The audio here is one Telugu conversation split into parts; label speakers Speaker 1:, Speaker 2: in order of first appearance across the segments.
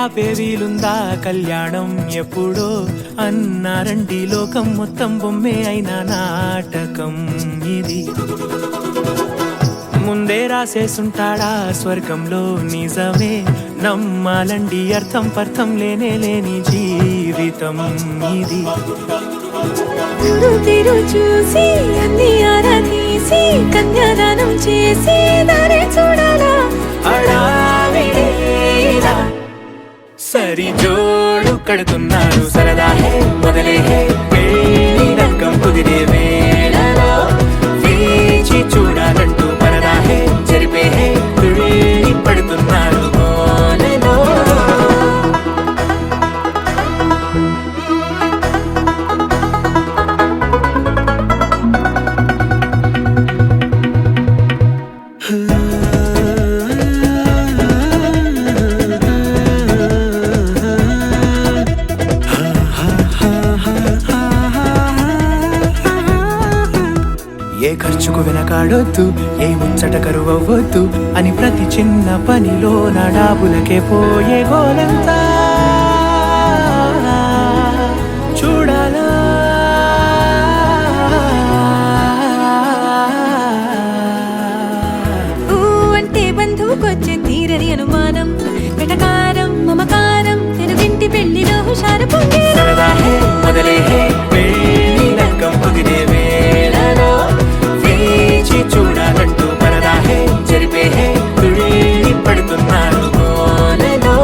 Speaker 1: ఆపే వీలుందా కళ్యాణం ఎప్పుడో అన్నారండి లోకం మొత్తం బొమ్మే అయిన నాటకం ఇది ముందే రాసేసుంటాడా స్వర్గంలో నిజమే నమ్మాలండి అర్థం పర్థం లేనే లేని జీవితం ఇది
Speaker 2: తీరు చూసి అన్ని ఆరాధీసి కన్యాదానం చేసి దారే చూడాలా
Speaker 1: హడావిడిలా సరి జోడు కడుతున్నారు సరదా హే మొదలే హే పెళ్లి రంగం కుదిరే వేళలో వేచి చూడాలంటూ పరదా హే జరిపే హే తుళ్ళి పడుతున్నారు గోలలో ఏ ఖర్చుకు వెనకాడొద్దు ఏ ముచ్చట కరువవ్వొద్దు అని ప్రతి చిన్న పనిలో నా డాబులకే పోయే గోలంతా చూడాలా
Speaker 2: ఊ అంటే బంధువుకొచ్చే తీరని అనుమానం వెటకారం మమకారం తెలుగింటి పెళ్లిలో హుషారు పొంగే
Speaker 1: సరదా హే మొదలే హే పెళ్లి రంగం కుదిరే వేళలో వేచి చూడాలంటూ పరదా హే జరిపే హే తుళ్ళి పడుతున్నారు గోలలో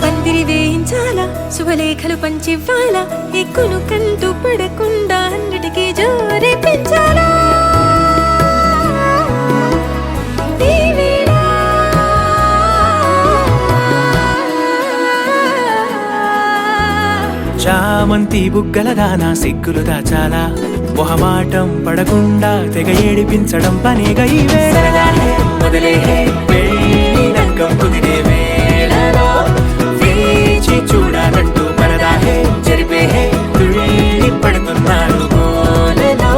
Speaker 2: పందిరి వేయించాలా శుభలేఖలు పంచివ్వాలా ఎక్కును కంటూ పడకుండా అన్నిటికీ జోరే పెంచాలా ఈ వేళ
Speaker 1: చామంతి బుగ్గల దానా సిగ్గులు దాచాలా మొహమాటం పడకుండా తెగ ఏడిపించడం పనిగా ఈ వేళ మొదలే హే పెళ్లి రంగం కుదిరే వేళలో వేచి చూడాలంటూ పరదా హే జరిపే హే తుళ్ళి పడుతున్నారు గోలలో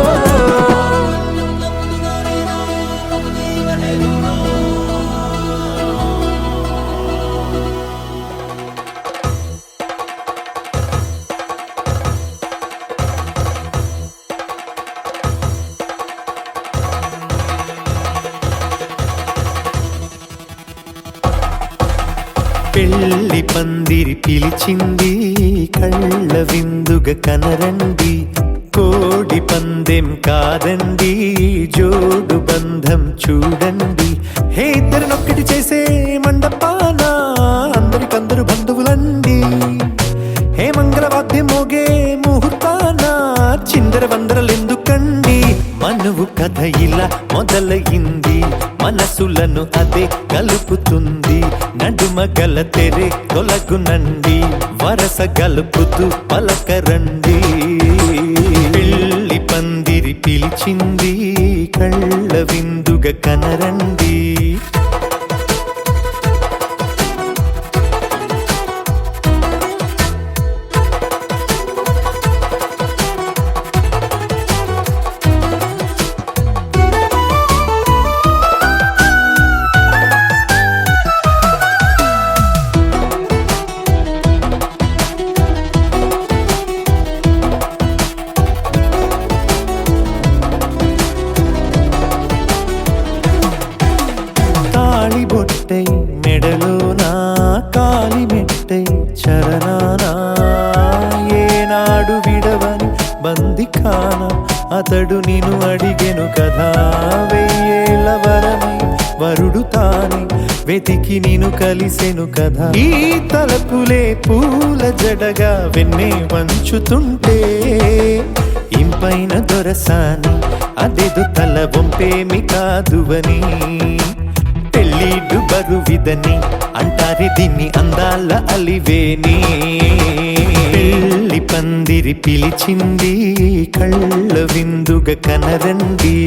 Speaker 1: పెళ్లి పందిరి పిలిచింది కళ్ళ విందుగా కనరండి కోడి పందెం కాదండి జోడు బంధం చూడండి హే ఇద్దరినొక్కటి చేసే మండపాన అందరికందరు బంధువులండి హే మంగళవాద్యం మోగే ముహూర్తాన చిందర వందరలెందుకండి మనువు కథ ఇలా మొదలయింది మనసులను అదే కలుపుతుంది నడుమ గల తెరే తొలగునండి వరస గలుపుతూ పలకరండి పెళ్లి పందిరి పిలిచింది కళ్ళ విందుగా కనరండి బొట్టై మెడలోనా కాలి మెట్టై చరణానా ఏనాడు విడవని బందిఖాన అతడు నిన్ను అడిగెను కదా వెయ్యేళ్ళ వరమై వరుడు తానే వెతికి నిన్ను కలిసెను కదా ఈ తలపులే పూల జడగా వెన్నే వంచుతుంటే ఇంపైన దొరసాని అదేదో తల వంపేమి కాదువని పెళ్ళిడు
Speaker 3: బరువిదని అంటారి దీన్ని అందాల అలివేని. పెళ్లి పందిరి పిలిచింది కళ్ళ విందుగా కనరండి.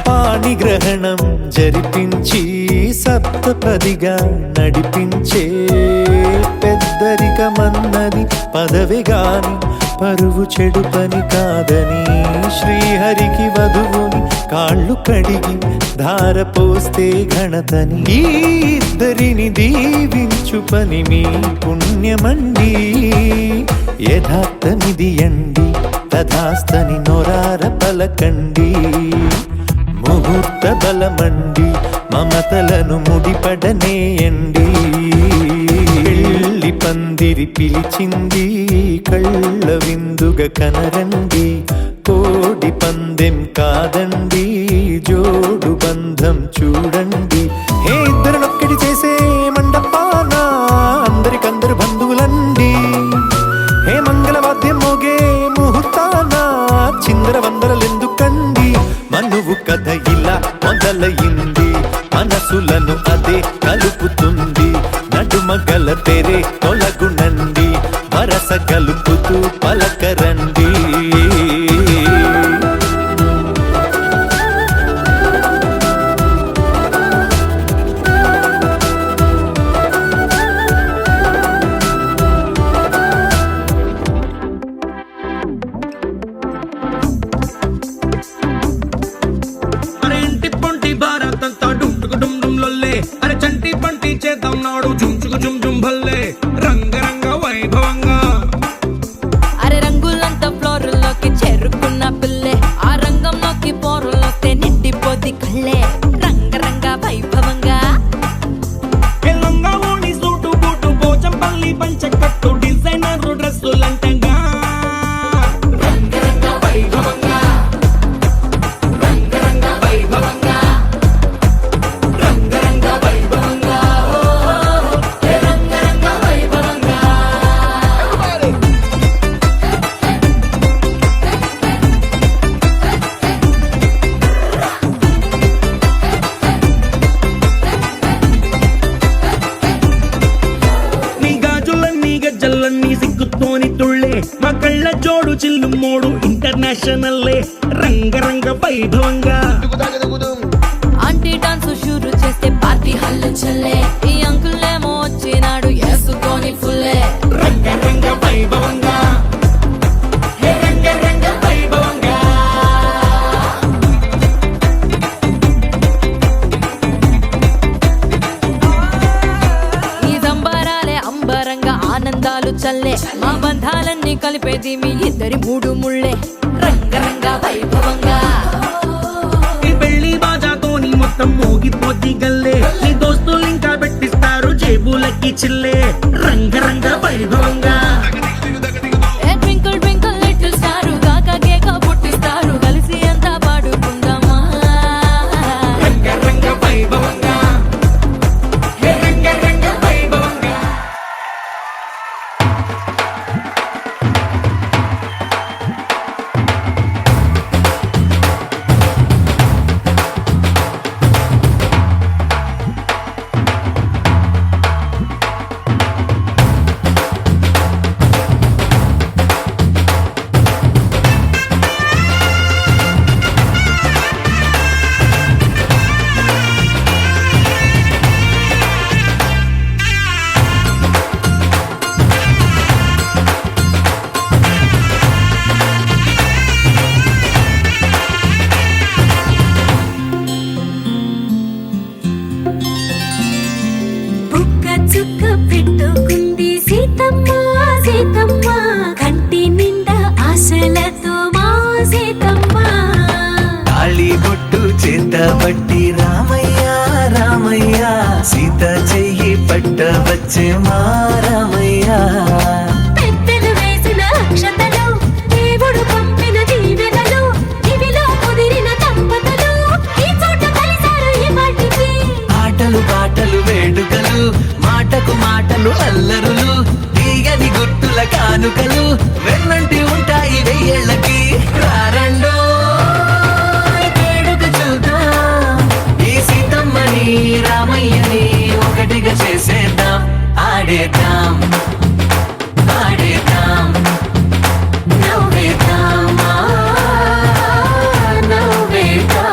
Speaker 3: పాణిగ్రహణం జరిపించి సప్తపదిగా నడిపించే పెద్దరికమన్నది పదవి గాని పరువు చెడు పని కాదని శ్రీహరికి వధువుని కాళ్ళు కడిగి ధార పోస్తే ఘనతని. ఈ ఇద్దరిని దీవించు పని మీ పుణ్యమండి. యథార్థమిది అండి తథాస్తని నొరార పలకండి. ముహూర్త బలమండి మమతలను ముడిపడనేయండి. పెళ్లి పందిరి పిలిచింది కళ్ళ విందుగా కనరండి. కోడి పందెం కాదండి జోడు బంధం చూడండి. హే ఇద్దరినొక్కటి చేసే మండపాన అందరికందరు బంధువులండి. హే మంగళవాద్యం మోగే ముహూర్తాన చిందర వందరలెందుకండి. మనువు కథ ఇలా మొదలయింది మనసులను అదే కలుపుతుంది. నడుమ గల తెరే తొలగునండి వరస కలుపుతూ పలకరండి.
Speaker 4: అరే చంటి పంటి చేద్దాం నాడు చుంచుకు చుమ్ చుమ్ భల్లే రంగరంగ వైభవంగా.
Speaker 2: అరే రంగులంతా ఫ్లోర్లోకి చేరుకున్న పిల్లే ఆ రంగంలోకి పోరులోకి నిండిపోది కళ్ళే రంగరంగ వైభవంగా.
Speaker 4: లంగా ఓణి సూటు బూటు పోచంపల్లి పంచకట్టు డిజైనర్ డ్రెస్సులంటగా రంగరంగ వైభవంగా. రంగరంగ వైభవంగా. రంగరంగ వైభవంగా. రంగరంగ వైభవంగా. నీ గాజులన్నీ గజ్జలన్నీ సిగ్గుతోని తుళ్ళే మా కళ్ళ జోడు చిల్లు మోడు ఇంటర్నేషనల్లే రంగరంగ వైభవంగా.
Speaker 2: ఆంటీ డాన్స్ షూరు చేస్తే పార్టీ హల్లు చల్లే. ఈ అంకులేమో వచ్చినాడు వేసుకొని ఫుల్లే
Speaker 4: రంగరంగ వైభవంగా. రంగరంగ వైభవంగా.
Speaker 2: ఈ సంబరాలే అంబరంగా ఆనందాలు చల్లే. మా బంధాలన్నీ కలిపేది మీ ఇద్దరి మూడు ముళ్ళే రంగరంగ వైభవంగా.
Speaker 4: ఈ పెళ్లి బాజాతోని మొత్తం మోగిపోద్ది గల్లే. నీ దోస్తులు ఇంకా పెట్టిస్తారు జేబులకి చిల్లే రంగరంగ వైభవంగా.
Speaker 2: ట్వింకిల్ ట్వింకిల్ లిటిల్ స్టార్ కాక కేక పుట్టిస్తారు కలిసి అంతా పాడుకుందామా
Speaker 4: రంగరంగ వైభవంగా. రంగరంగ వైభవంగా.
Speaker 2: చుక్క పెట్టుకుంది సీతమ్మ సీతమ్మ కంటి నిండా ఆశలతో మా సీతమ్మ
Speaker 3: తాళి బొట్టు చేత బట్టి రామయ్య రామయ్య సీత చెయ్యి పట్ట వచ్చే మా రామయ్య
Speaker 2: పెద్దలు వేసిన అక్షతలు దేవుడు పంపిన దీవెనలు ఇవిలో కుదిరిన దంపతులు ఈ చోట కలిసారు ఈ వాటికి
Speaker 3: ఆటలు పాటలు వేడుకలు మాటకు మాటలు అల్లరులు తీయని గుర్తుల కానుకలు వెన్నంటి ఉంటాయి వెయ్యేళ్ళకి రారండో వేడుక చూద్దాం ఈ సీతమ్మని రామయ్యని ఒకటిగా చేసేద్దాం ఆడేద్దాం ఆడేద్దాం
Speaker 2: నవ్వేద్దాం నవ్వేద్దాం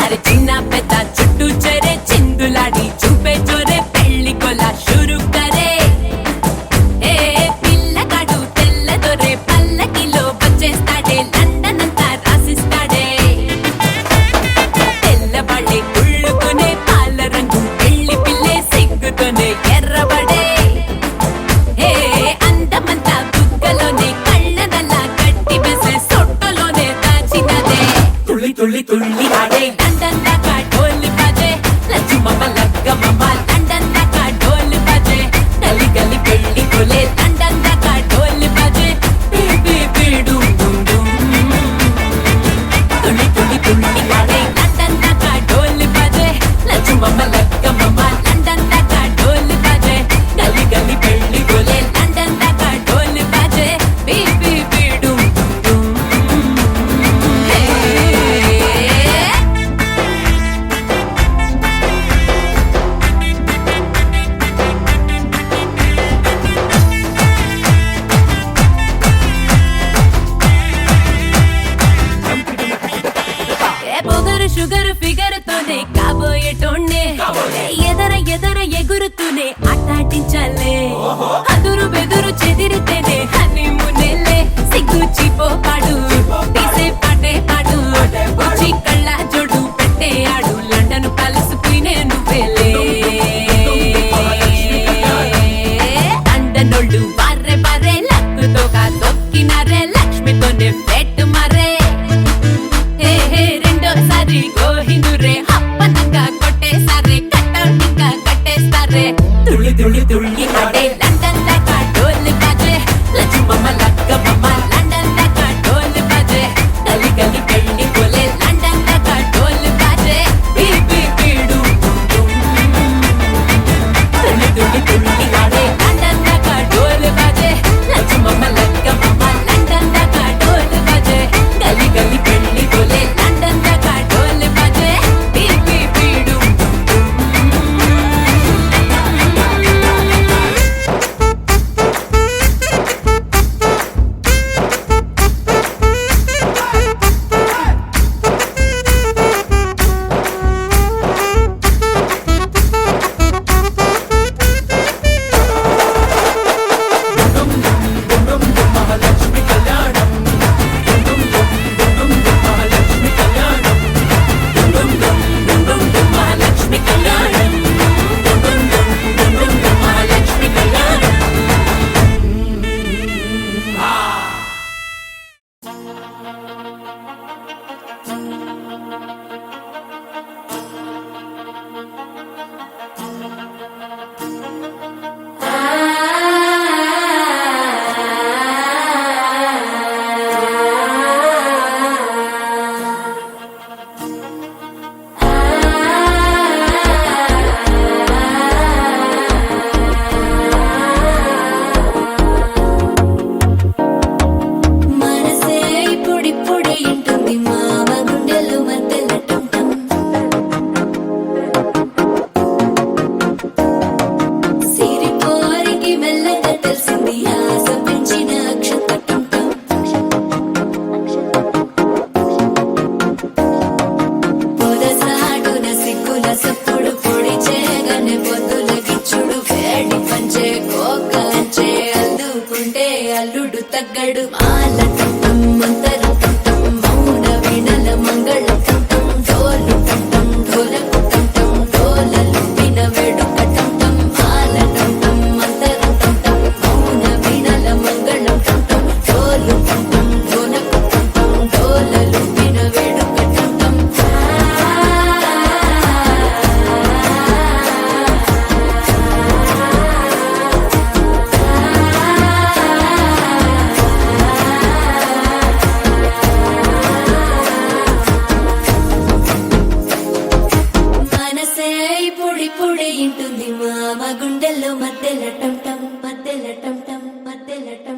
Speaker 2: అరే చిన్న పెద్ద చుట్టూ చెరే చిందులాడి చూపే చోరే పెళ్లి కొలా షురు కరే ఏ పిల్లగాడు తెల్లదొరే పల్లకిలో వచ్చేస్తాడే లండన్ అంతా రాసిస్తాడే తెల్లబడే కుళ్ళుకునే పాల రంగు పెళ్లి పిల్లే సిగ్గుతోనే ఎర్రబడే ఏ అందమంతా బుగ్గలోనే కళ్ళనల్లా గట్టి వేసే సొట్టలోనే దాచినదే తుళ్ళి తుళ్ళి తుళ్ళి ఆడే లండన్ దాకా ఢోల్ బాజే లచ్చుమమ్మ లగ్గమమ్మ లండన్ దాకా ఢోల్ బాజే గలి గలి పెళ్లి కొలే లండన్ దాకా ఢోల్ బాజే బేబీ బీడు డుమ్ డుమ్ తుళ్ళి తుళ్ళి తుళ్ళి ఆడే లండన్ దాకా ఢోల్ బాజే లచ్చుమమ్మ లగ్గమమ్మ లండన్ దాకా ఢోల్ బాజే గలి గలి పెళ్లి కొలే లండన్ దాకా ఢోల్ బాజే బేబీ బీడు డుమ్ హే ఏ పొగరు షుగర్ ఫిగర్ తోనే కాబోయేటోన్నే ఎదర ఎదర ఎగురుతూనే ఆటాటించాలే అదురు బెదురు చెదిరితేనే హనీమూనేలే సిగ్గు చీపో పాడు తీసే పాటే పాడు వచ్చి కళ్ళ జోడు పెట్టే ఆడు లండన్ కలుసుకునే నువ్వేలే లండనోళ్ళు బార్రే బార్రే లక్కుతోగా తొక్కినారే లక్ష్మితోనే పెట్టు మరే హే హే రెండోసారి గోహిందురే అప్పనంగా కొట్టేసారే కట్అవుట్ ఇంకా కట్టేస్తారే తుళ్ళి తుళ్ళి తుళ్ళి ఆడే లండన్ దాకా ఢోల్ బాజే లచ్చుమమ్మ లగ్గమమ్మ లండన్ దాకా ఢోల్ బాజే గలి గలి పెళ్లి కొలే లండన్ దాకా ఢోల్ బాజే బీబీ బీడు డుమ్ తుళ్ళి తుళ్ళి తుళ్ళి ఆడే లండన్ దాకా ఢోల్ బాజే లచ్చుమమ్మ లగ్గమమ్మ లండన్ దాకా ఢోల్ బాజే గలి గలి పెళ్లి కొలే లండన్ దాకా ఢోల్ బాజే బీబీ ఇప్పుడిప్పుడే ఇంటుంది మామ గుండెల్లో మధ్యల టం మధ్యల టం మధ్యల టం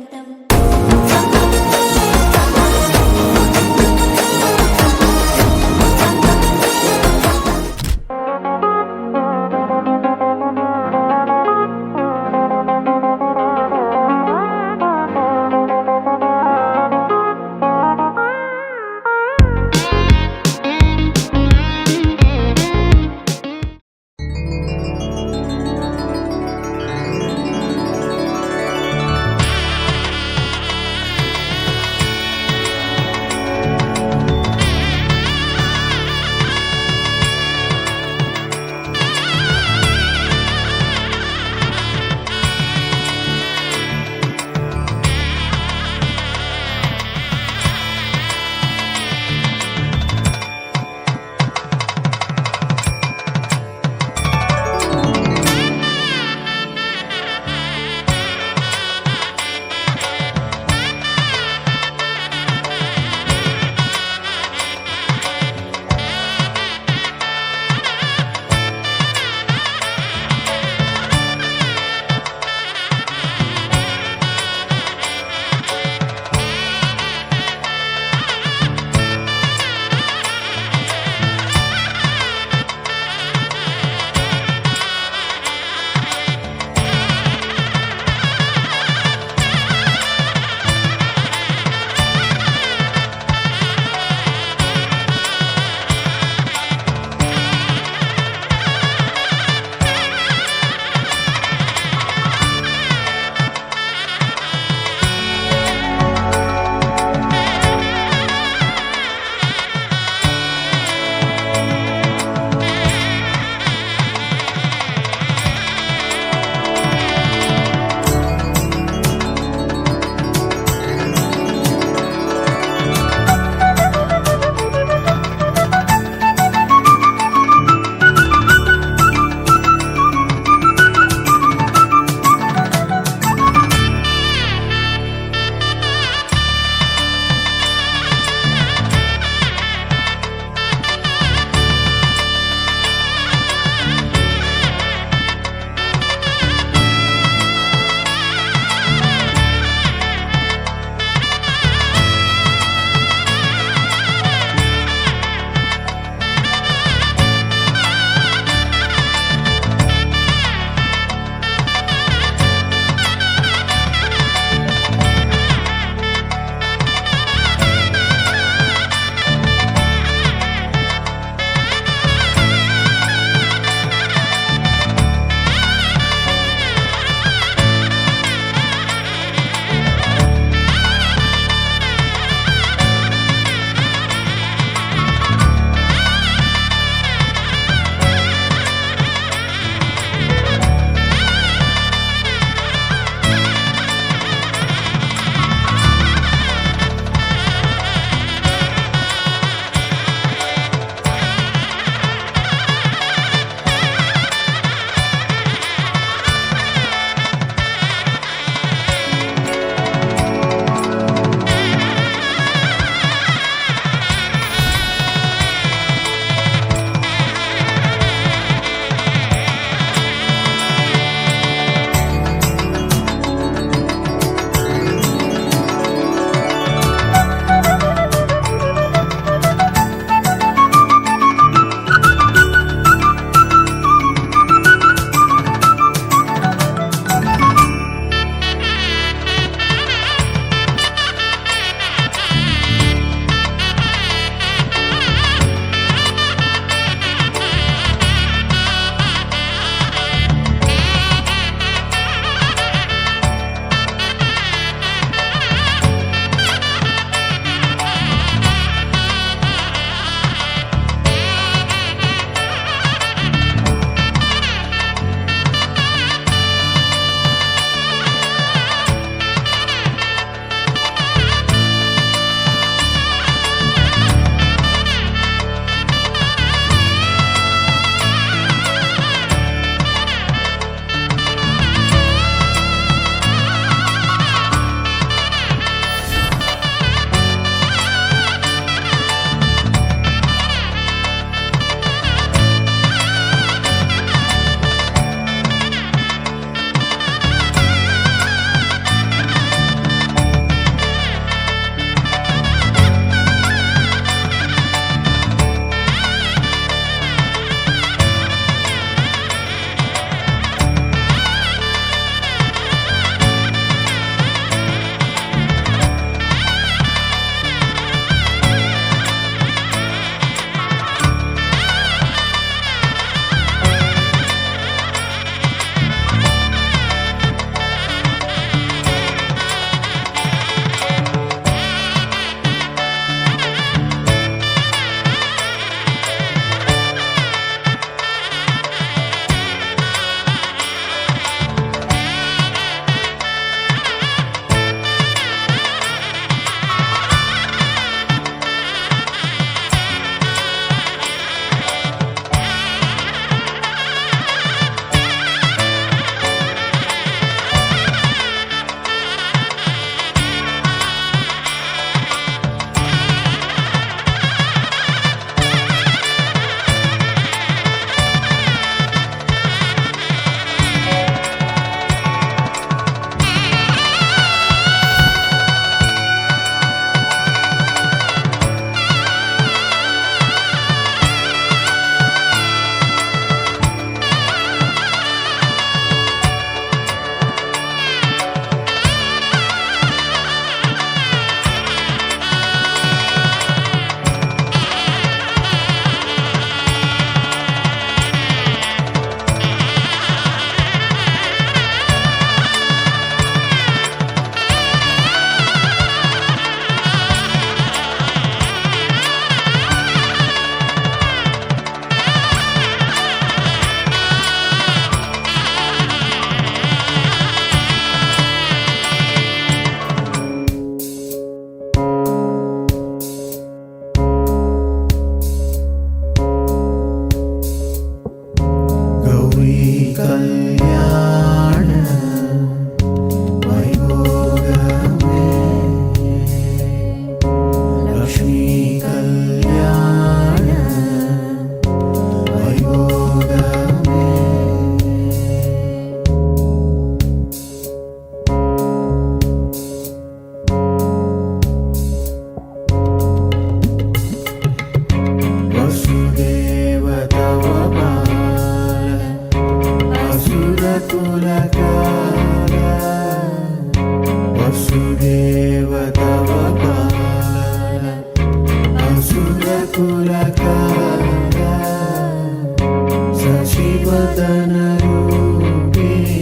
Speaker 1: శశివదన రూపేణి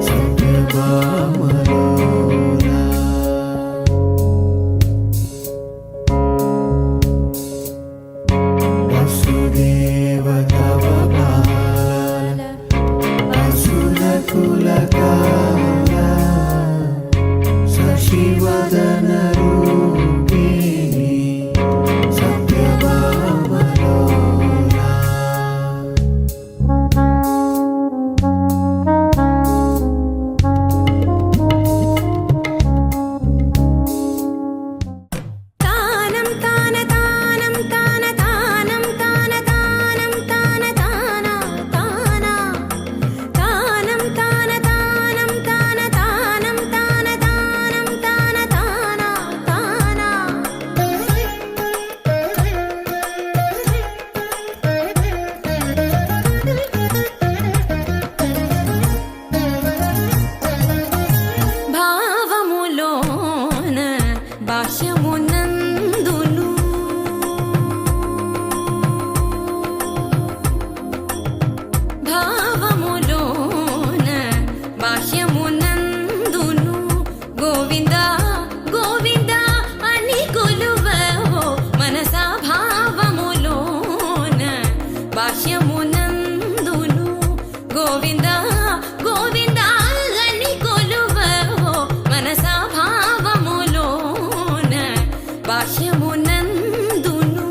Speaker 1: సత్యభామలోలా వసుదేవ తవ బాల అసురకుల కాల శశివదన రూపేణి సత్యభామలోలా
Speaker 2: తానం తాన తానం తాన తానం తాన తానం తాన తాన తాన తానం తాన తానం తాన తానం తాన తానం తాన తాన తాన భావములోన భాష్యమునందును భావములోన భాష్యమునందును గోవింద గోవింద అని కొలువవో మనసా భావములోన భాష్యమునందును గోవింద గోవింద అని కొలువవో మనసా భావములోన భాష్యమునందును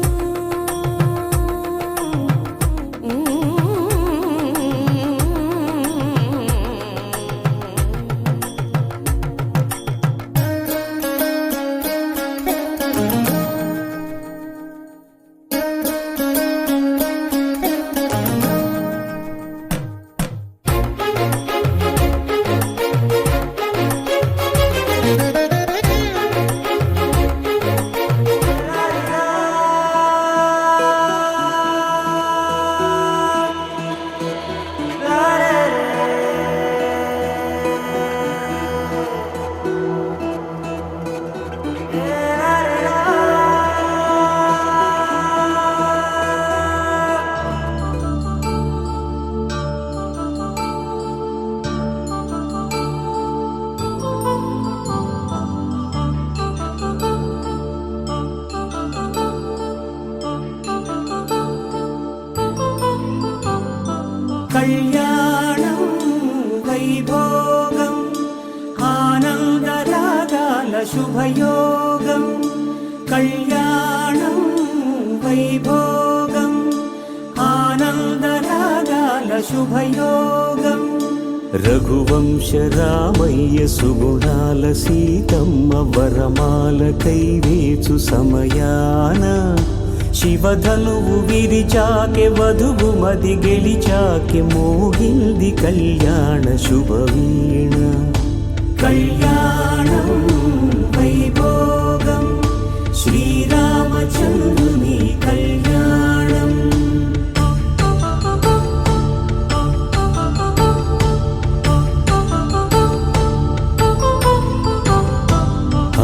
Speaker 1: కళ్యాణం వైభోగం ఆనందరాగాల శుభయోగం కళ్యాణం వైభోగం ఆనందరాగాల శుభయోగం
Speaker 5: రఘువంశ రామయ్య సుగుణాల సీతమ్మ వరమాల కైవేచు సమయాన శివధనువు విరిచాకె వధువు మది గెలిచాకె మోగింది కళ్యాణ శుభవీణ
Speaker 1: కళ్యాణం వైభోగం శ్రీరామచంద్రుని కళ్యాణం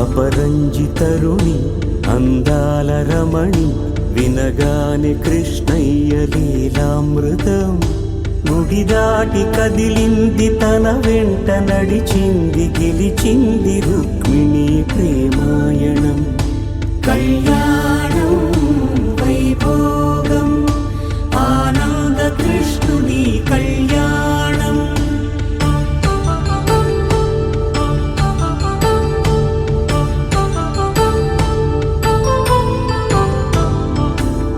Speaker 5: అపరంజి తరుణి అందాల రమణి వినగానే కృష్ణయ్య లీలామృతం గుడి దాటి కదిలింది తన వెంట నడిచింది గెలిచింది రుక్మిణి ప్రేమాయణం
Speaker 1: కళ్యాణం వైభోగం ఆనంద కృష్ణుని కళ్యాణం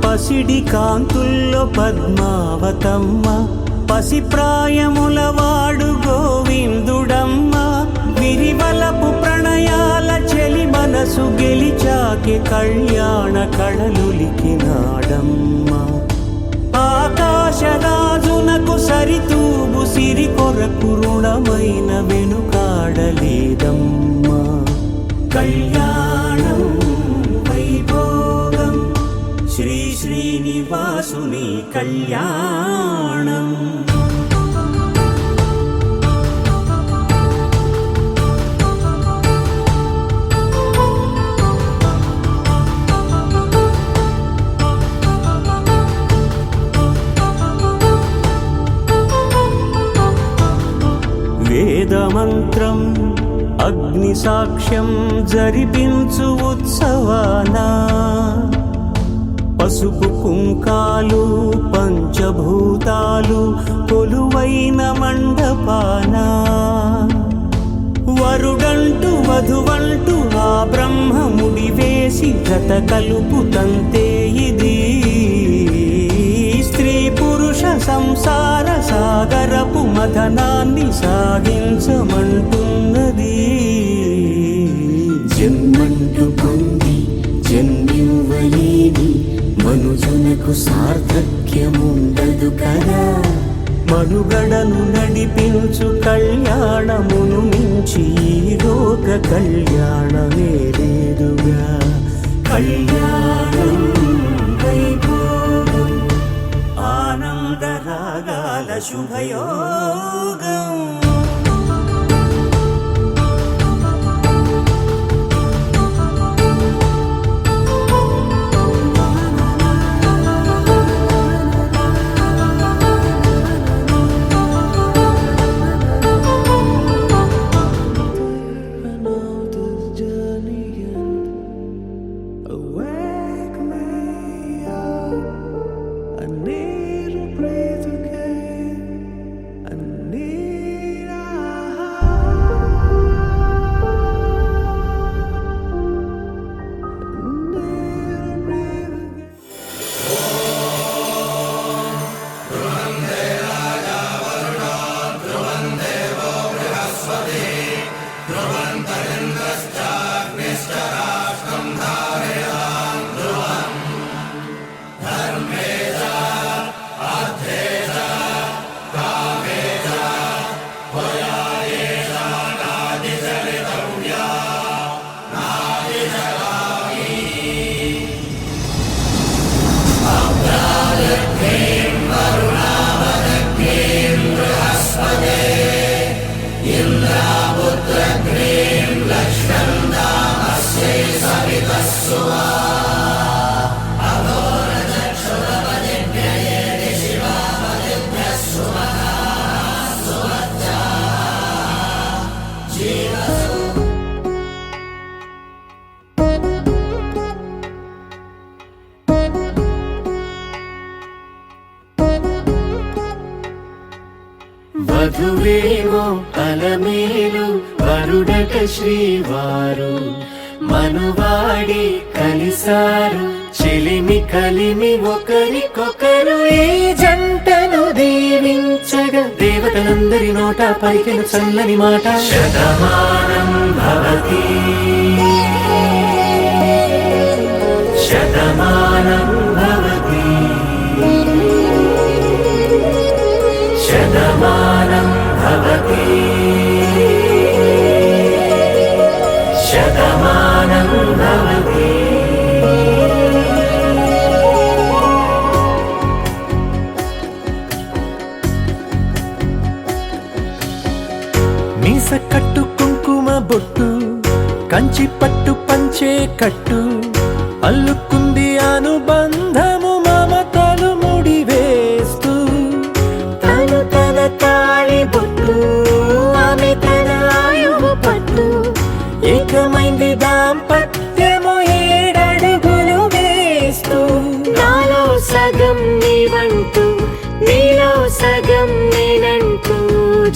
Speaker 5: పసిడి కాంతుల్లో పద్మావతమ్మ పసిప్రాయముల వాడు గోవిందుడమ్మ విరివలపు ప్రణయాల చెలి మనసు గెలిచాకె కళ్యాణ కళలులికినాడమ్మ ఆకాశరాజునకు సరితూబు సిరి కొరకు రుణమైన వెనుకాడలేదమ్మా కళ్యాణం వైభోగం శ్రీ శ్రీనివాసుని కళ్యాణం మంత్రం అగ్ని సాక్ష్యం జరిపించు ఉత్సవానా పసుపు కుంకాలు పంచభూతాలు కొలువైన మండపానా వరుడంటూ వధువంటూ ఆ బ్రహ్మముడి వేసి జత కలుపు తంతే ఇది స్త్రీ పురుష సంసార సాగరపు మథనాన్ని సాగించమంటున్నది
Speaker 6: జన్మంటూ పొంది జన్మివ్వలేని మనుజునకు సార్థక్యముండదు కదా
Speaker 5: మనుగడను నడిపించు కళ్యాణమును మించి ఈ లోక కళ్యాణమే లేదుగా కళ్యాణం వైభోగం ఆనందరాగాల శుభయోగం
Speaker 6: వధువేమో అలమేలు వరుడట శ్రీవారు మనువాడి కలిసారు చెలిమి కలిమి ఒకరికొకరు ఈ జంటను దీవించగా దేవతలందరి నోట పలికిన చల్లని మాట శతమానం భవతి శతమానం భవతి శతమానం భవతి శతమానం భవతి
Speaker 1: మీస కట్టు కుంకుమ బొట్టు కంచి పట్టు పంచే కట్టు అల్లుకుంది అనుబంధము మమతలు ముడివేస్తూ
Speaker 6: తను తన తాళి బొట్టు ఆమె తన ఆయువు పట్టు
Speaker 1: ఏకమైంది దాంపత్యము 7 అడుగులు వేస్తూ
Speaker 6: నాలో సగం నీవంటూ నీలో సగం నేనంటూ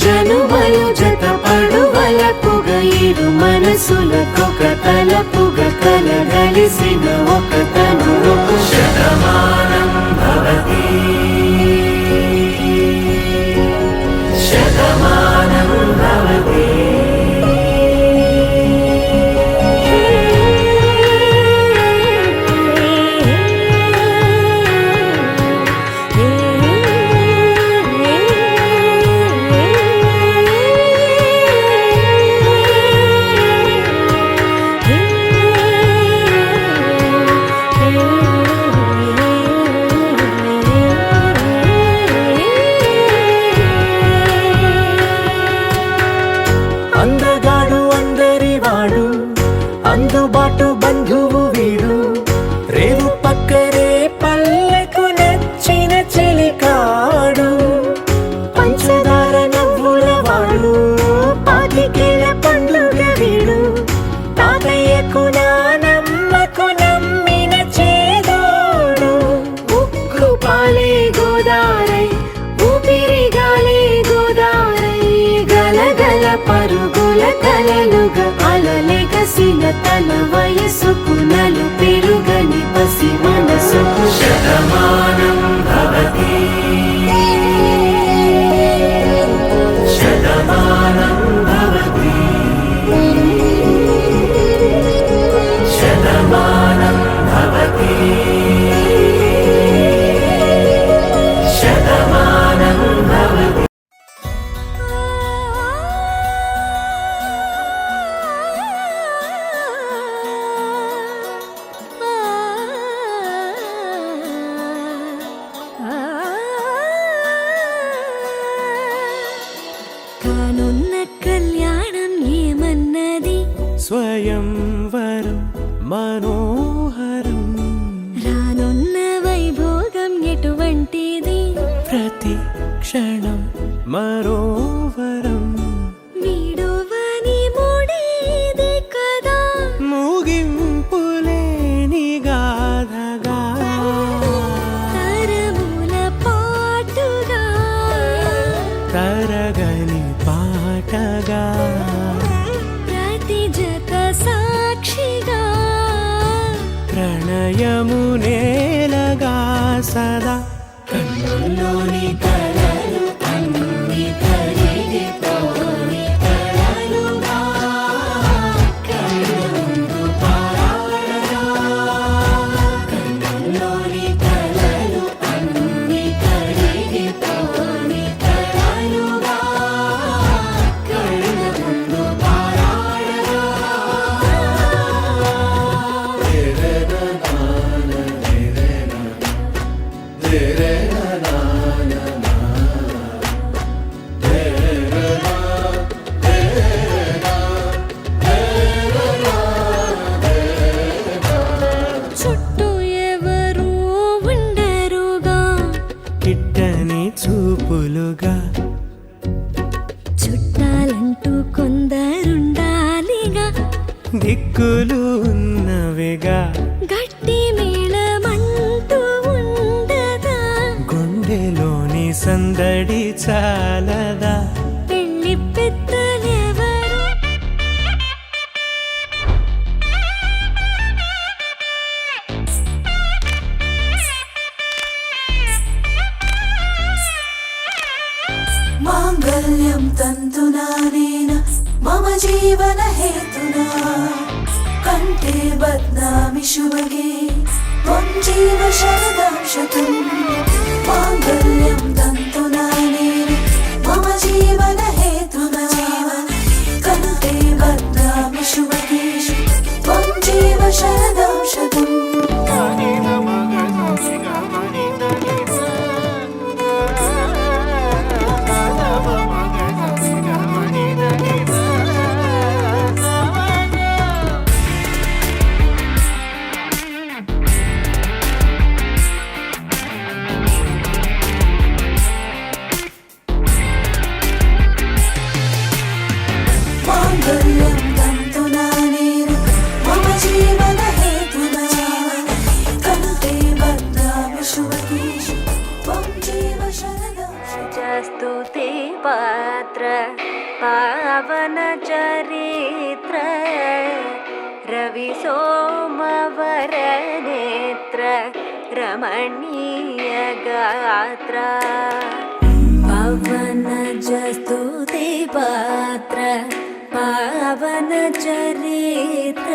Speaker 6: జనుమలు జత పడువలపుగ ఇరు మనసులకొక తలపుగ కలగలిసిన ఒక తను శతమానం భవతి శతమానం భవతి కలలుగా అలలెగసిన తన వయసుకు నలు పెరుగని పసి మనసుకు
Speaker 5: శతమానం భవతి శతమానం భవతి శతమానం భవతి శతమానం భవతి.
Speaker 6: కానున్న కళ్యాణం ఏమన్నది
Speaker 1: స్వయంవరం మనోహరం
Speaker 6: రానున్న వైభోగం ఎటువంటిది
Speaker 1: ప్రతి క్షణం మరోవరం
Speaker 6: వీడువని ముడిది కదా
Speaker 1: ముగింపులేని గాథగా
Speaker 6: తరముల పాటుగా
Speaker 1: తరగని పాటగా
Speaker 6: ప్రతి జత సాక్షిగా
Speaker 1: ప్రణయము నేలగా సదా
Speaker 5: కన్నుల్లోని కలలు అన్ని కరిగిపోని కలలుగా కళ్ళ ముందు పారాడగా. కన్నుల్లోని కలలు అన్ని కరిగిపోని కలలుగా కళ్ళ ముందు పారాడగా.
Speaker 6: చుట్టూ ఎవరు ఉండరుగా
Speaker 1: కిట్టని చూపులుగా
Speaker 6: చుట్టాలంటూ కొందరుండాలిగా
Speaker 1: దిక్కులు ఉన్నవిగా
Speaker 6: గట్టి మేళమంటూ ఉండదా
Speaker 1: గుండెలోని సందడి చాలదా
Speaker 6: పెళ్లి పెద్దలెవరు
Speaker 7: మాంగళ్యం తంతునానేన మమ జీవన హేతునా కంఠే బధ్నామి శుభగే త్వం జీవ శరదాం శతం. మాంగళ్యం తంతునానేన మమ జీవన హేతునా కంఠే బధ్నామి శుభగే త్వం జీవ శరదాం శతం. మాంగళ్యం తంతునానేన మమ జీవన హేతునా కంఠే బధ్నామి శుభగే త్వం జీవ శరదాం శతం.
Speaker 6: స్తుతి పాత్ర పావన చరిత్ర రవి సోమవర నేత్ర రమణీయ గాత్ర పవన స్తుతి పాత్ర పావన చరిత్ర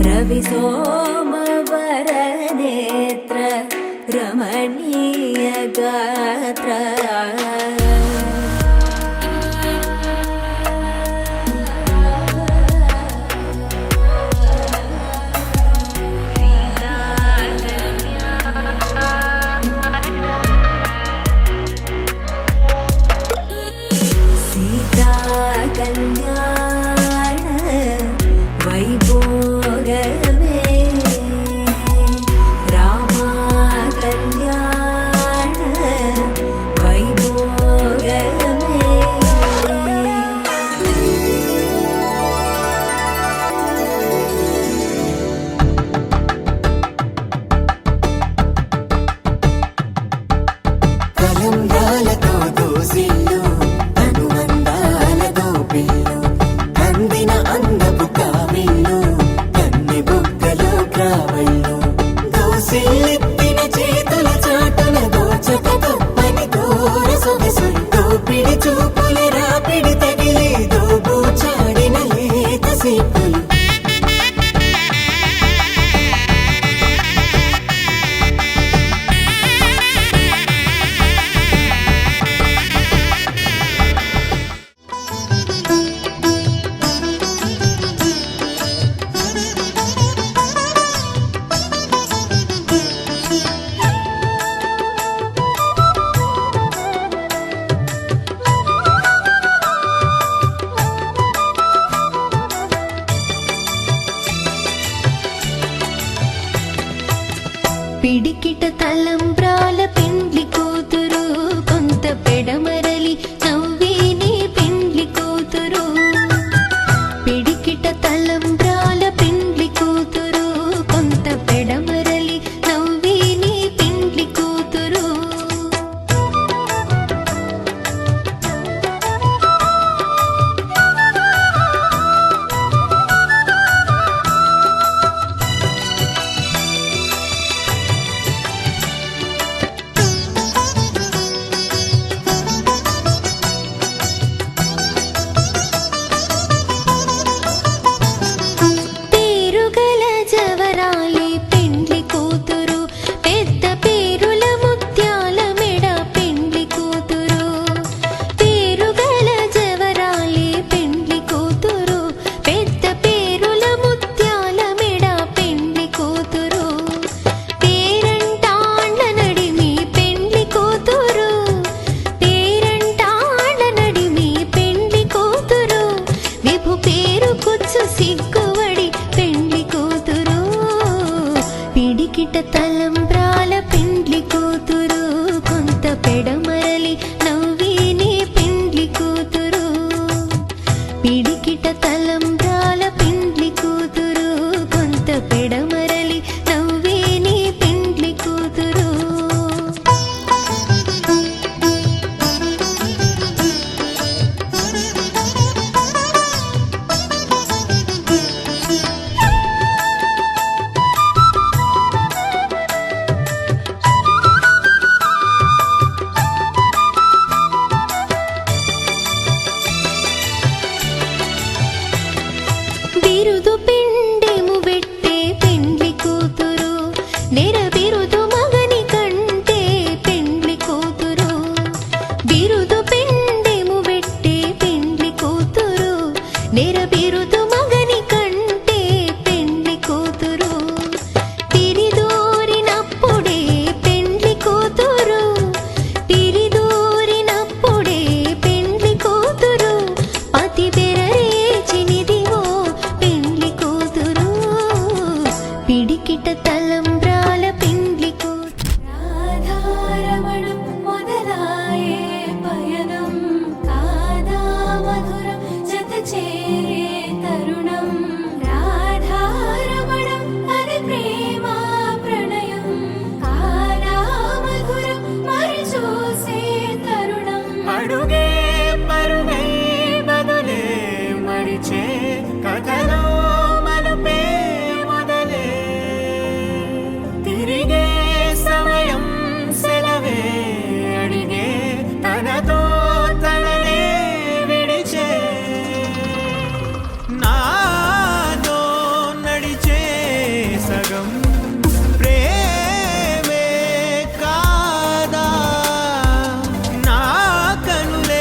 Speaker 6: రవి సోమవర నేత్ర రమణీయ గాత్ర సీతా కళ్యాణ వైభోగమే రామ కళ్యాణ వైభోగమే
Speaker 5: కలంగాలతో దోసిల్లు అనుబంధాలతో పిల్లు
Speaker 7: రాపిడి చూపుల రాపిడి తగిలి దోబూచాడిన లేత సీపులు
Speaker 6: పిడికిట తలంబ్రాల పెండ్లి కూతురు కొంత పెడమరలి నవ్విని పెండ్లి కూతురు పిడికిట తలంబ్రాల పెండ్లి కూతురు కొంత పెడమరలి నవ్విని పెండ్లి కూతురు పేరుగల జవరాలి పెండ్లి కూతురు పెద్ద పేరుల ముత్యాల మెడ పెండ్లి కూతురు పేరుగల జవరాలి పెండ్లి కూతురు పెద్ద పేరుల ముత్యాల మెడ పెండ్లి కూతురు పేరంటాండ్ల నడిమి పెండ్లి కూతురు పేరంటాండ్ల నడిమి పెండ్లి కూతురు విభు పేరు కుచ్చు సిగ్గువడి పెండ్లి కూతురు పిడికిట తలంబ్రాల పెండ్లి కూతురు కొంత పెడమరలి నవ్విని పెండ్లి కూతురు పిడికిట తలంబ్రాల పెండ్లి కూతురు కొంత పెడమరలి నవ్విని పెండ్లి కూతురు బిరుదు పిండెము పెట్టే పెండ్లి కూతురు నెర బిరుదు మగని కంటే పెండ్లి కూతురు బిరుదు పిండెము పెట్టే పెండ్లి కూతురు నెర బిరుదు మగని కంటే పెండ్లి కూతురు తిరిదూరినప్పుడే పెండ్లి కూతురు తిరిదూరినప్పుడే పెండ్లి కూతురు పతి బెరరేచినిదివో పెండ్లి కూతురు పిడికిట తలంబ్రాల పెండ్లి కూతురు
Speaker 5: రాధారమణం మొదలాయే పయనం కాదా మధురం జత చేరే తరుణం రాధారమణం అది ప్రేమ ప్రణయం కాదా మధురం మరి చూసే తరుణం
Speaker 1: అడుగే పరుగే బదులే మరిచే కథలో మలుపే మొదలే తిరిగే సమయం సెలవే అడిగే తనతో తననే విడిచే నాతో నడిచే సగం ప్రేమే కాదా నా కనులే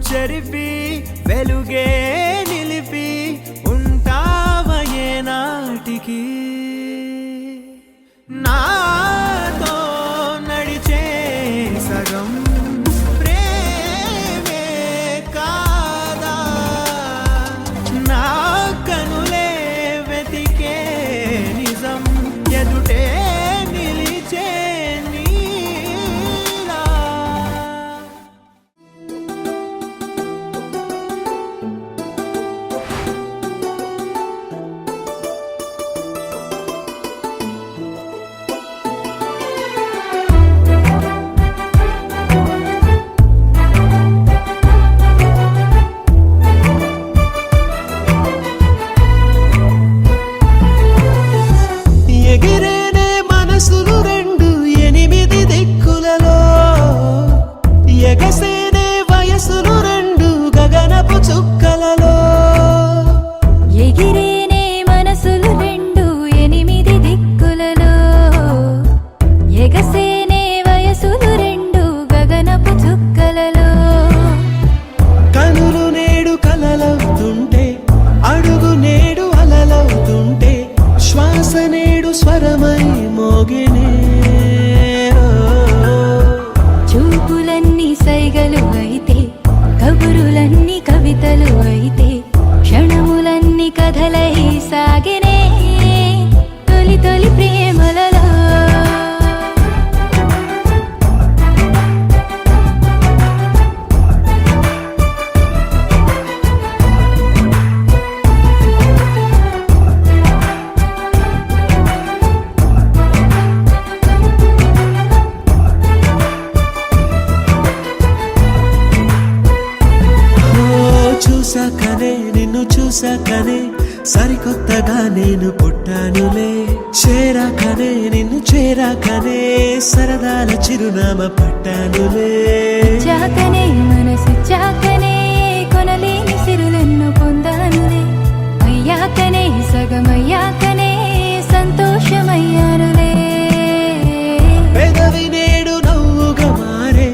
Speaker 1: చెరిపి వెలుగే నిలిపి ఉంటావయే నాటికి నాతో నడిచే సగం ప్రేమే కాదా నా కనులే వెతికే నిజం ఎదుటే నిలిచే నీలా ఎగిరేనే మనసులు రెండు ఎనిమిది దిక్కులలో ఎగసేనే వయసులు రెండు గగనపు చుక్కలలో
Speaker 6: ఎగిరేనే మనసులు రెండు ఎనిమిది దిక్కులలో ఎగసేనే వయసులు రెండు గగనపు చుక్కలలో
Speaker 1: కనులు నేడు కలలవుతుంటే అడుగు నేడు అలలవుతుంటే శ్వాస నేడు స్వరమై మోగినే
Speaker 6: చూపులన్నీ సైగలు అయితే కబురులన్నీ కవితలు అయితే క్షణములన్నీ కథలై సాగినే తొలి తొలి ప్రేమలలో
Speaker 1: చూసాకనే నిన్ను చూసాకనే సరికొత్తగా నేను పుట్టానులే చేరాకనే నిన్ను చేరాకనే సరదాల చిరునామ పట్టానులే
Speaker 6: చాకనే మనసు చాకనే కొనలేని సిరులెన్ను పొందానులే అయ్యాకనే సగమయ్యాకనే సంతోషమయ్యానులే
Speaker 1: పెదవి నేడు నవ్వుగా మారే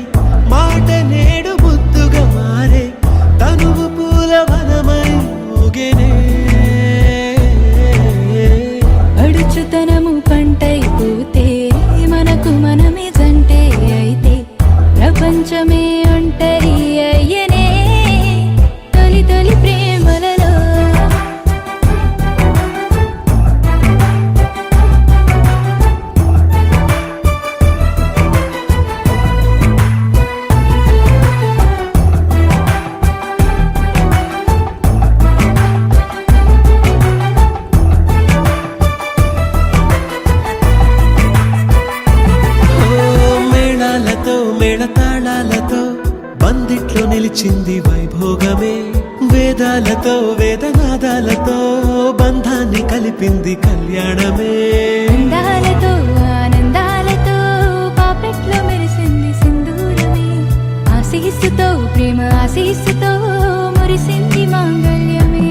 Speaker 1: మాట నేడు ముద్దుగా మారే తనువు పూల వనమై ఊగెనే
Speaker 6: అడుచుతనము పంటైపోతే మనకు మనమే జంటే అయితే ప్రపంచమే ఒంటరి అయ్యనే తొలి తొలి ప్రేమలలో
Speaker 1: మేళాలతో మేళతాళాలతో బందిట్లో నిలిచింది వైభోగమే వేదాలతో వేదనాదాలతో బంధాన్ని కలిపింది కళ్యాణమే
Speaker 6: అందాలతో ఆనందాలతో పాపెట్లో మెరిసింది సింధూరమే ఆశీస్సుతో ప్రేమ ఆశీస్సుతో మురిసింది మాంగళ్యమే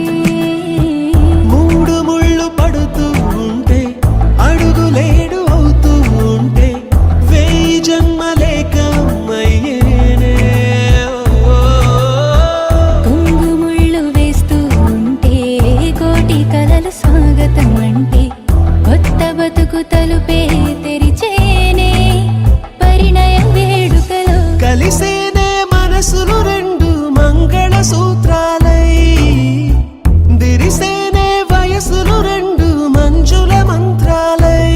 Speaker 1: మూడు ముళ్ళు పడుతూ ఉంటే అడుగులేడు అవుతూ ఉంటే వేయి జన్మలేకమయ్యేనే
Speaker 6: కుంగుముళ్ళు వేస్తూ ఉంటే కోటి కలలు స్వాగతం అంటే కొత్త బతుకు తలుపే తెరిచేనే పరిణయ వేడుకలో
Speaker 1: కలిసేనే మనసులు రెండు మంగళ సూత్రాలై దిరిసేనే వయసులు రెండు మంజుల మంత్రాలై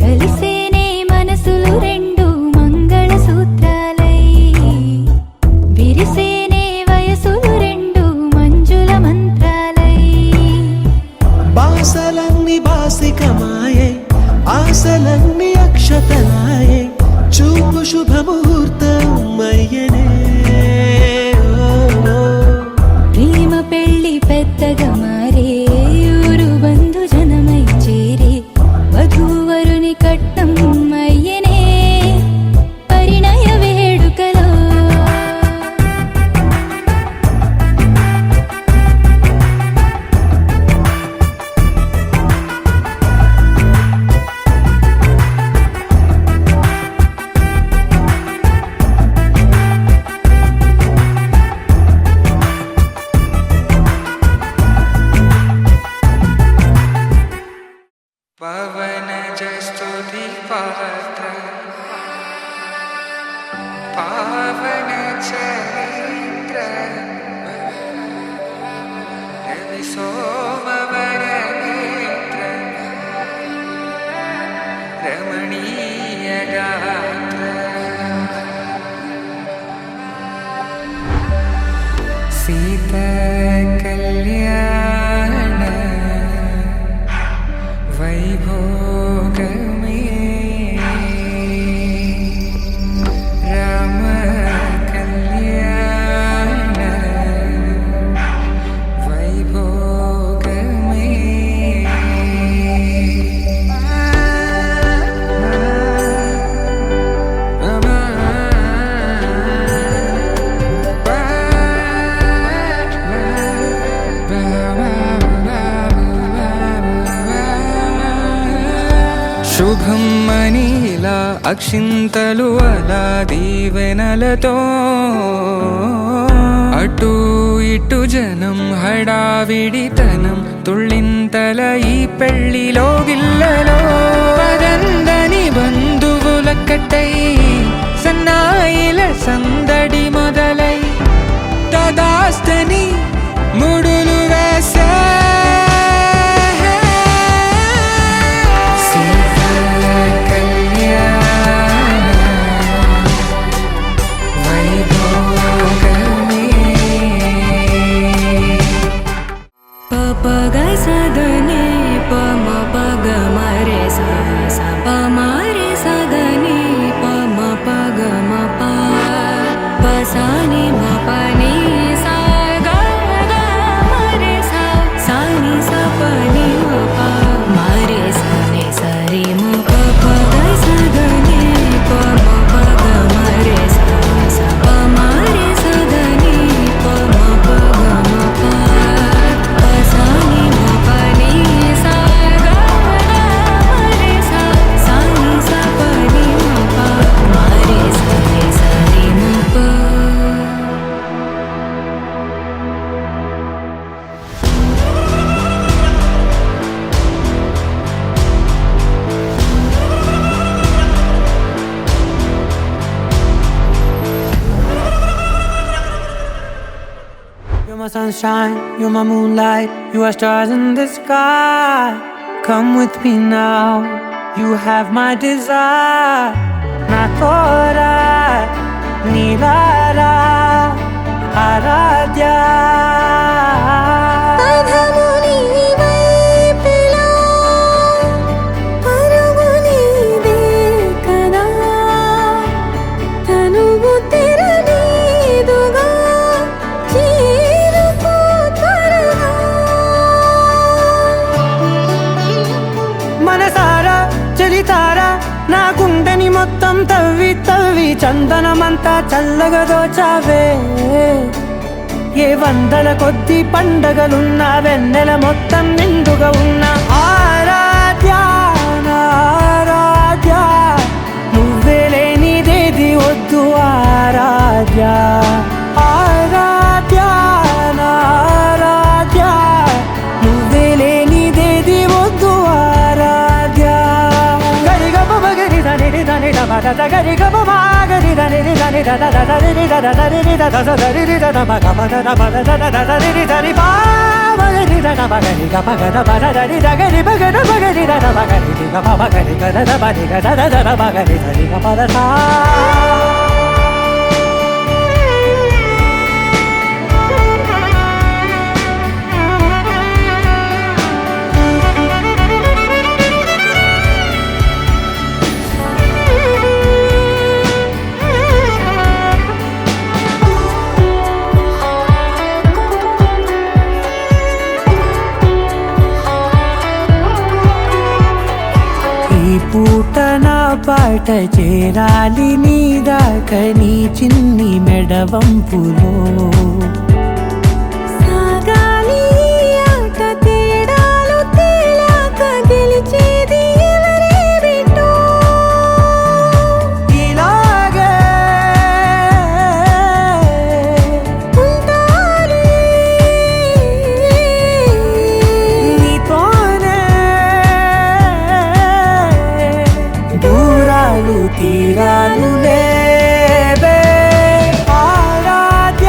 Speaker 6: కలిసేనే మనసులు రెండు మంగళ సూత్రాలై విరిసేనే వయసులు రెండు మంజుల మంత్రాలై
Speaker 1: బాసలన్నీ బాసికమాయే ఆశలన్నీ అక్షతలాయే చూపు శుభముహూర్తం అయ్యనే
Speaker 8: సీత కళ్యాణ వైభోగమే రామ కళ్యాణ వైభోగమే శుభం మనీలా అక్షింతలు అలా దీవెనలతో అటు ఇటు జనం హడావిడితనం తుళ్ళింతల ఈ పెళ్లిలో గిల్లలో పదందని బంధువుల కట్టై సన్నాయిల సందడి మొదలై తదాస్తని ముడులు వేసే
Speaker 1: You're my sunshine, you're my moonlight, you are stars in the sky. Come with me now, you have my desire. Na tora, nilara, aradhya. నా గుండెని మొత్తం తవ్వి తవ్వి చందనమంతా చల్లగా దోచావే ఏ వందల కొద్ది పండగలున్న వెన్నెల మొత్తం నిండుగా ఉన్న ఆరాధ్య ఆరాధ్య నువ్వే లేనిదేది వద్దు ఆరాధ్య ఆరాధ్య ఆరాధ్య నువ్వే లేనిదేది వద్దు ఆరాధ్య గరి గమ గరి దని దని దని దని పూట నా పాట చేరాలి నీ దాకా నీ చిన్ని మెడవంపులో
Speaker 6: సాగాలి ఆట తేడాలు తేలాక గెలిచేది ఎవరే బిడ్డో
Speaker 1: ఇలాగే
Speaker 6: ఉంటాలి
Speaker 1: నీతోనే దూరాలు తీరాలు లేవే ఆరాధ్య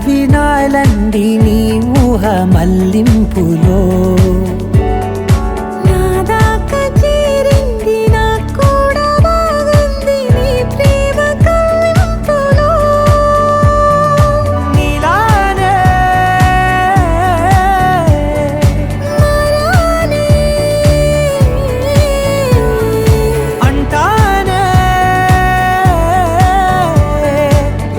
Speaker 1: వినాలండి నీ ఊహ మల్లింపులో
Speaker 6: నా దాకా చేరింది నాకు కూడా బాగుంది నీ ప్రేమ కవ్వింపులో
Speaker 1: నీలానే
Speaker 6: మరానే
Speaker 1: అంటానే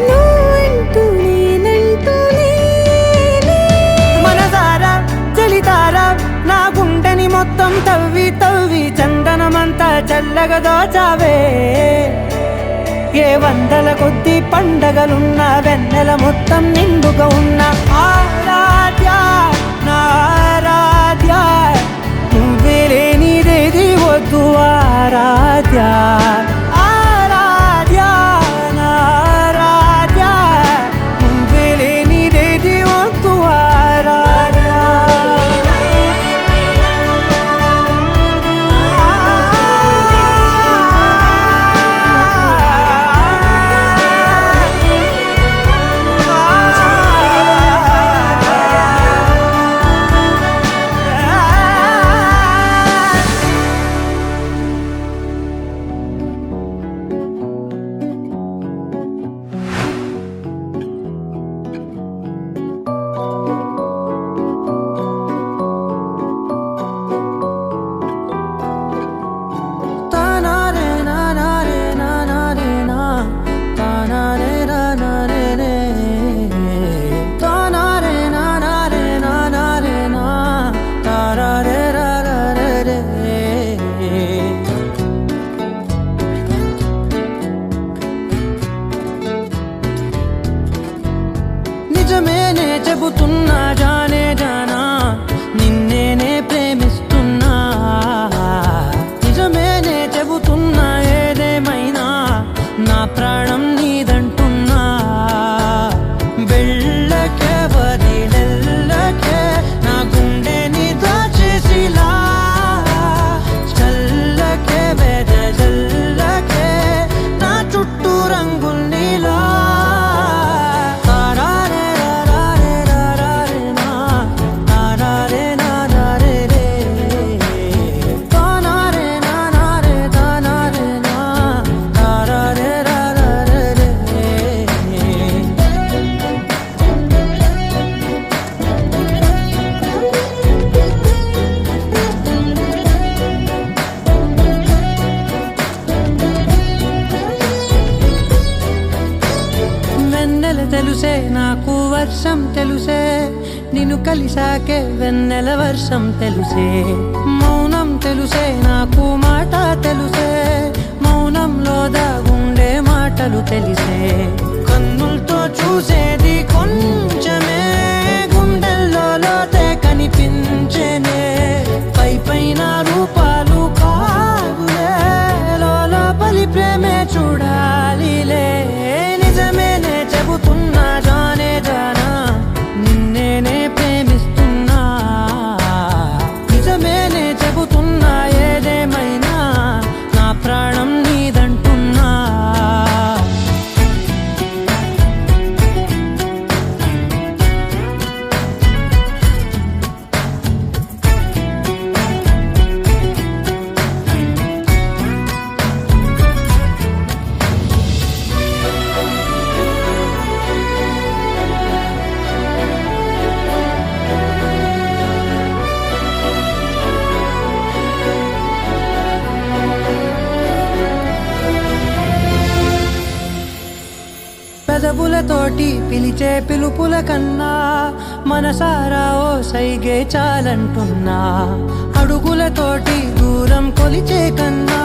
Speaker 6: నువ్వంటూ నేనంటూ లేనే
Speaker 1: మనసారా చలితారా నా గుండెని మొత్తం తవ్వి తవ్వి చందనమంతా చల్లగా దోచావే ఏ వందల కొద్ది పండగలున్న వెన్నెల మొత్తం నిండుగా ఉన్న ఆరాధ్య నా ఆరాధ్య నువ్వే లేనిదేది వద్దు ఆరాధ్య ఆరాధ్య నా ఆరాధ్య నువ్వే లేనిదేది వద్దు ఆరాధ్య నిజమేనే చెబుతున్నా జానే జానా నిన్నేనే ప్రేమిస్తున్నా నిజమేనే చెబుతున్నా ఏదేమైనా నా ప్రాణం నీదంటున్నా వెళ్ళకే వదిలెల్లకే నా గుండెని దాచేసిలా చల్లకే వెదజల్లకే నా చుట్టూ రంగుల్నిలా వెన్నెల తెలుసే నాకు వర్షం తెలుసే నిన్ను కలిసాకే వెన్నెల వర్షం తెలుసే మౌనం తెలుసే నాకు మాట తెలుసే మౌనంలో దాగుండే మాటలు తెలిసే కన్నులతో చూసేది కొంచెమే గుండెల్లో లోతే కనిపించేనే పై పైన రూపాలు కాదులే లోపలి ప్రేమే చూడాలిలే నిజమేనే చెబుతున్నా జానే జానా నిన్నేనే ప్రేమిస్తున్నా నిజమేనే చెబుతున్నా ఏదేమైనా నా ప్రాణం నీదంటున్నా పెదవులతోటి పిలిచే పిలుపుల కన్నా మనసారా ఓ సైగే చాలంటున్నా అడుగులతోటి దూరం కొలిచే కన్నా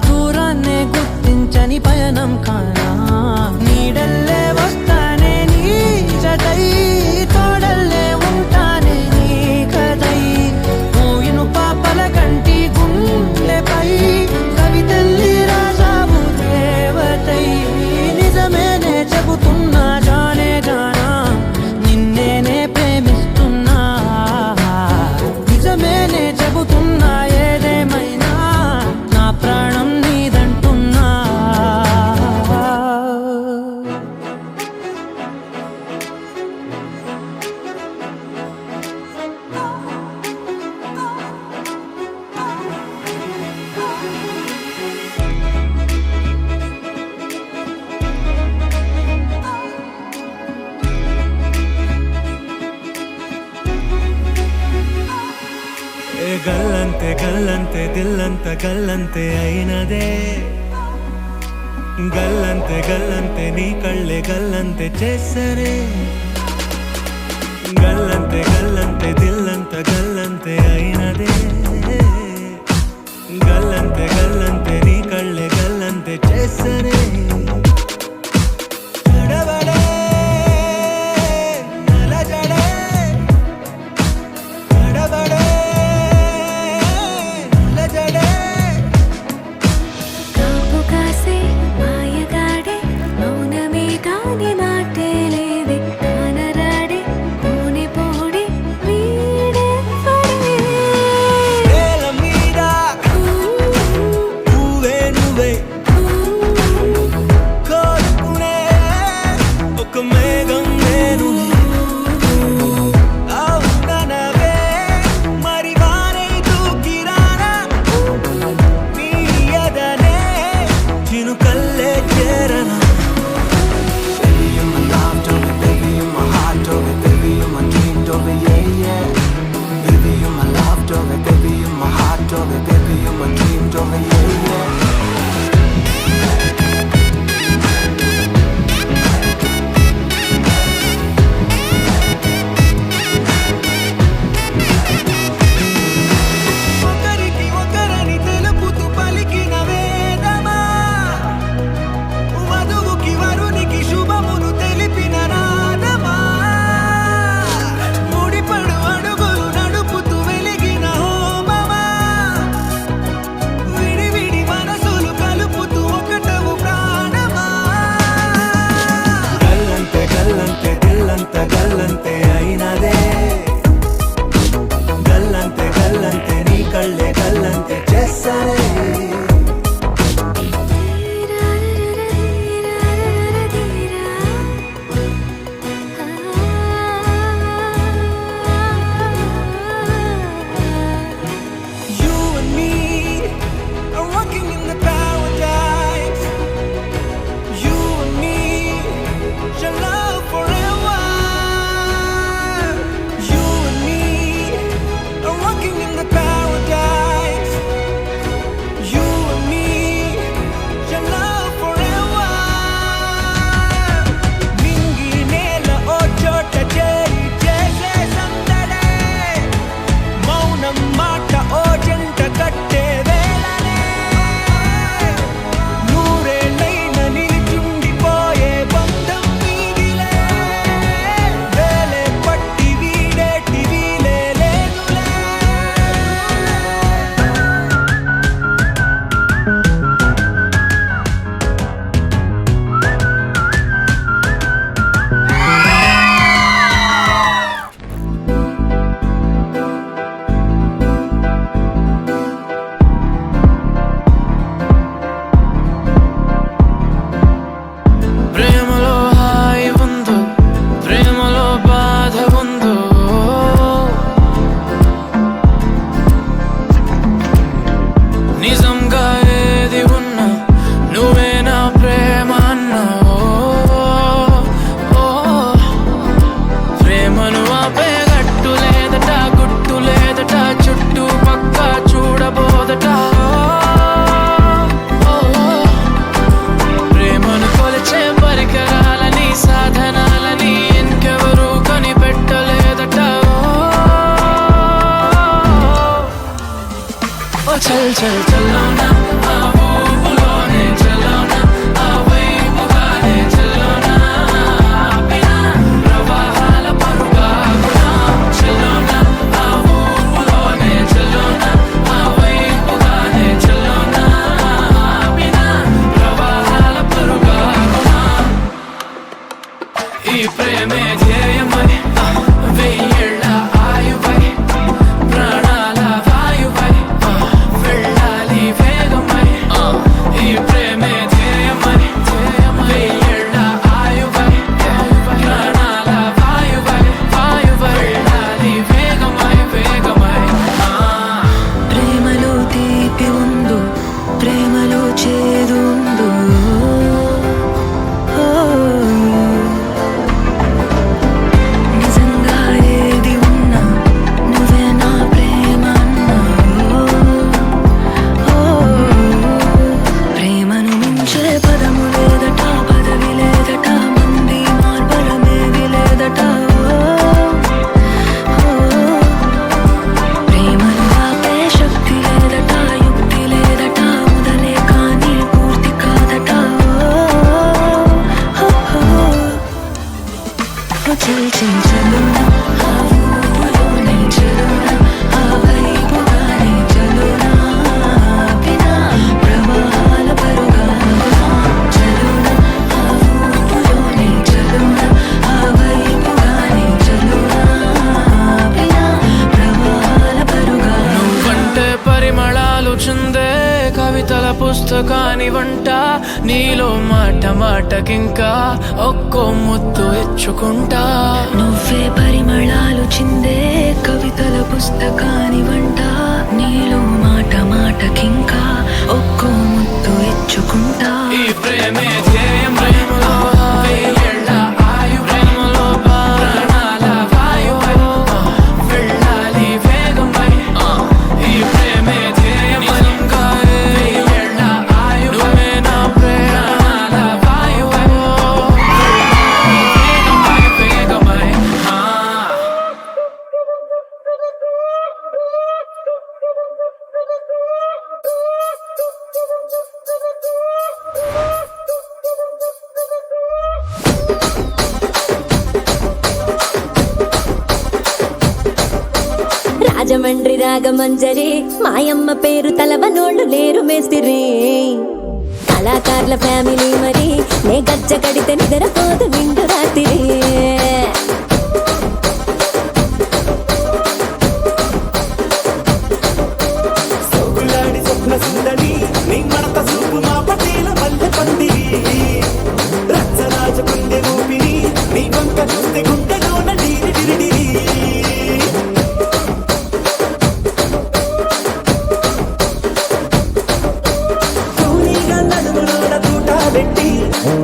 Speaker 1: దూరాన్నే గుర్తించని పయనం కానా నీడల్లే వస్తానే నీ జతై తోడల్లే ఉంటానే నీ కదై మూయిను పాపల కంటి గుండెపై కవితల్లి రాసావు దేవతై నిజమేనే చెబుతున్నా జానే జానా నిన్నేనే ప్రేమిస్తున్నా నిజమేనే చెబుతున్నా ఏదేమైనా నా ప్రాణం నీదంటున్నా
Speaker 3: గల్లంతే గల్లంతే దిల్లంత గల్లంతే అయినదే గల్లంతే గల్లంతే నీ కళ్ళే గల్లంతే చేసరే గల్లంతే గల్లంతే దిల్లంత గల్లంతే అయినదే గల్లంతే గల్లంతే నీ కళ్ళే గల్లంతే చేసరే తడబడే నలజడే తడబడే నలజడే
Speaker 6: కాపు కాసే మాయగాడే మౌనమే కాని మాటే లేదే కానరాడే పోని పోడి వీడే పడే
Speaker 3: నేల మీద నువ్వే నువ్వే కోరుకునే ఒక మేఘం నేను అవుననవే మరి వారే దూకిరానా నీ ఎదనే చినుకల్లే చేరనా Baby, you're my love, Toby, baby, you're my heart, Toby, baby, you're my dream, Toby, yeah, yeah. Baby, you're my love, Toby, baby, you're my heart, Toby, baby, you're my dream, Toby, yeah, yeah. ఒకరికి ఒకరని తెలుపుతూ పలికిన వేదమా వధువుకి వరునికి శుభమును తెలిపిన నాదమా ముడిపడు అడుగులు నడుపుతూ వెలిగిన హోమమా విడివిడి మనసులు కలుపుతూ ఒకటవు ప్రాణమా గల్లంతే గల్లంతే దిల్లంత గల్లంతే అయినదే గల్లంతే గల్లంతే నీ కళ్ళే గల్లంతే చేసరే You and me are walking in the paradise. You and me shall love forever. You and me are walking in the paradise. You and me shall love forever. Mingi nela o chota cheri chese sandale. మౌనం మాట ఓ జంట కట్టే వేళనే నూరేళ్ళైన నిలిచుండిపోయే బంధం వీగిలే వేలే పట్టి వీడేటి వీలే లేదులే
Speaker 8: ప్రేమలో హాయి ఉందో ప్రేమలో బాధ ఉందో నిజంగా ఏది ఉన్నా నువ్వే నా ప్రేమ అన్నావో ప్రేమను ఆపే గట్టు లేదట గుట్టు లేదట చుట్టూ పక్క చూడబోదట ప్రేమను కొలిచే పరికరాలని సాధనాలని ఇంకెవరూ కనిపెట్టలేదట ఓ చల్ చల్ చల్లోనా ఆ ఊపులోనే చల్లోనా ఆ వైపుగానే చల్లోనా ఆపినా ప్రవాహాల పరుగాగునా చల్లోనా ఆ ఊపులోనే చల్లోనా ఆ వైపుగానే చల్లోనా ఆపినా ప్రవాహాల పరుగాగునా ఈ ప్రేమే ధ్యేయమై వెయ్యేళ్ళ ఆయువై ప్రాణాల వాయువై వెళ్ళాలి వేగమై ఈ ప్రేమే ధ్యేయమై వెయ్యేళ్ళ ఆయువై ప్రాణాల వాయువై వెళ్ళాలి వేగమై వేగమై
Speaker 6: ప్రేమలో తీపి ఉందో ప్రేమలో చేదు ఉందో నిజంగా ఏది చల్ చల్ చలోనా ఆ ఊపులోనే చలోనా ఆ వైపుగానే చలోనా ఆపినా ప్రవాహాల పరుగానుగా చలోనా ఆ ఊపులోనే చలోనా ఆ వైపుగానే చలోనా ఆపినా ప్రవాహాల పరుగా
Speaker 8: నువ్వంటే పరిమళాలు చిందే కవితల పుస్తకాని వంట నీలో మాట మాటకింకా ఒక్కో ముద్దు ఇచ్చుకుంటా
Speaker 6: నువ్వే పరిమళాలు చిందే కవితల పుస్తకాని వంట నీలో మాట మాటకింకా ఒక్కో ముద్దు ఇచ్చుకుంటా
Speaker 8: ఈ ప్రేమే ధ్యేయం ప్రేమలో వెయ్యేళ్ళ ఆయు ప్రేమలో ప్రాణాల వాయువై వెళ్ళాలి వేగమై ఈ ప్రేమే ధ్యేయం ఇంకా వెయ్యేళ్ళ ఆయు నువ్వే నా ప్రాణాల వాయువై వేగమై
Speaker 2: రాజమండ్రి రాగమంజరి మాయమ్మ పేరు తలవనోళ్ళు లేరు మేస్తిరి కళాకారుల ఫ్యామిలీ మరి నే గజ్జ కడితే నిద్రపోదు నిండు రాత్రి
Speaker 3: సోకులాడి స్వప్న సుందరి నీ మడత చూపు మా పటేల మల్లె పందిరి రచ్చరాజ పందె ఊపిరి నీ వంక చూస్తే గుండెలోన డీరి డిరిడిరి కూనీగా నడుములోన తూట పెట్టి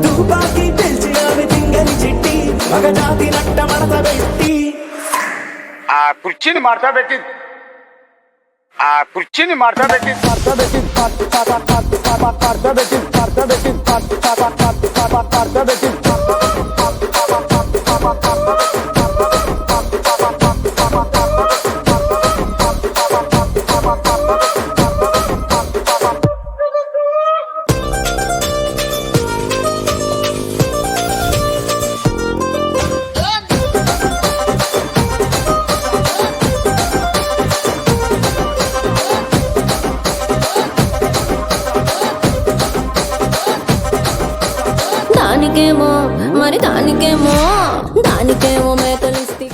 Speaker 3: తుపాకి పెంచినావి తింగని చెట్టి మగజాతి నట్ట మడత పెట్టి
Speaker 9: ఆ కుర్చీని మార్చబెట్టి
Speaker 2: దానికేమో మరి దానికేమో మేకలిస్తే